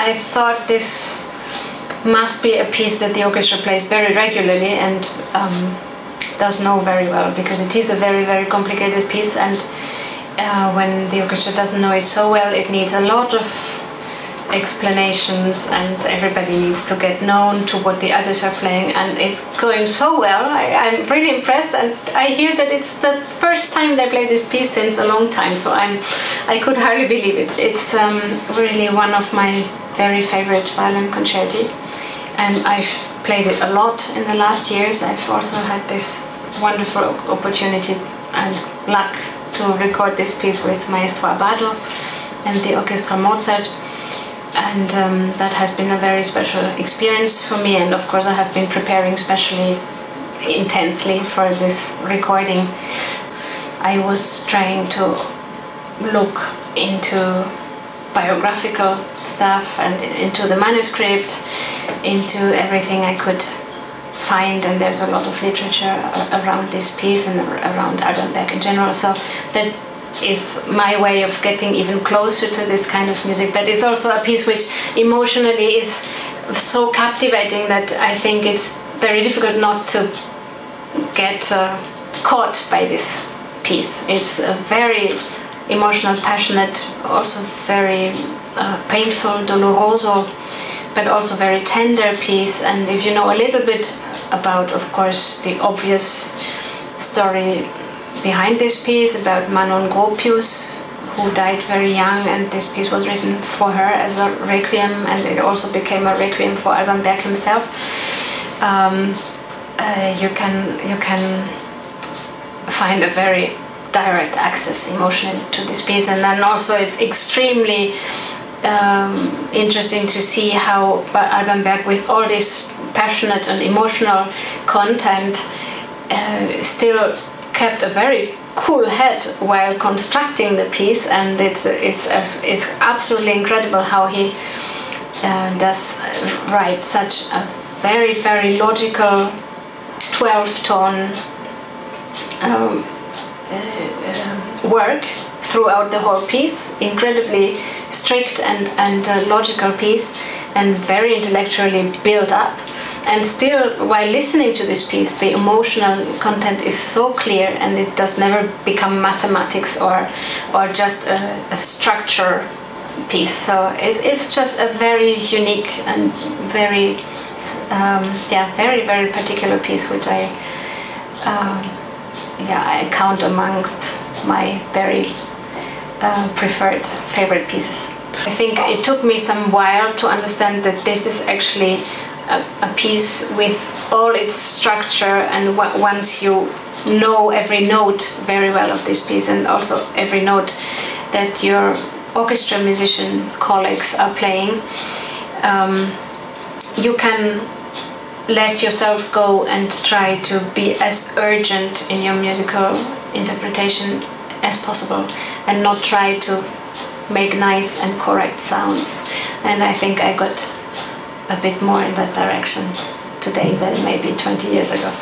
I thought this must be a piece that the orchestra plays very regularly and does know very well, because it is a very, very complicated piece, and when the orchestra doesn't know it so well, it needs a lot of explanations, and everybody needs to get known to what the others are playing, and it's going so well. I'm really impressed, and I hear that it's the first time they play this piece since a long time, so I could hardly believe it. It's really one of my very favorite violin concerti, and I've played it a lot in the last years. I've also had this wonderful opportunity and luck to record this piece with Maestro Abbado and the Orchestra Mozart. And that has been a very special experience for me, and of course I have been preparing especially intensely for this recording. I was trying to look into biographical stuff and into the manuscript, into everything I could find, and there's a lot of literature around this piece and around Alban Berg in general, so that is my way of getting even closer to this kind of music. But it's also a piece which emotionally is so captivating that I think it's very difficult not to get caught by this piece. It's a very emotional, passionate, also very painful, doloroso, but also very tender piece. And if you know a little bit about, of course, the obvious story behind this piece about Manon Gropius, who died very young, and this piece was written for her as a requiem, and it also became a requiem for Alban Berg himself. You can find a very direct access emotionally to this piece, and then also it's extremely interesting to see how Alban Berg, with all this passionate and emotional content, still kept a very cool head while constructing the piece, and it's absolutely incredible how he does write such a very, very logical 12-tone work throughout the whole piece. Incredibly strict and logical piece, and very intellectually built up. And still, while listening to this piece, the emotional content is so clear, and it does never become mathematics or just a structure piece. So it's just a very unique and very very, very particular piece, which I count amongst my very preferred favorite pieces. I think it took me some while to understand that this is actually a piece with all its structure, and once you know every note very well of this piece, and also every note that your orchestra musician colleagues are playing, you can let yourself go and try to be as urgent in your musical interpretation as possible, and not try to make nice and correct sounds. And I think I got a bit more in that direction today than maybe 20 years ago.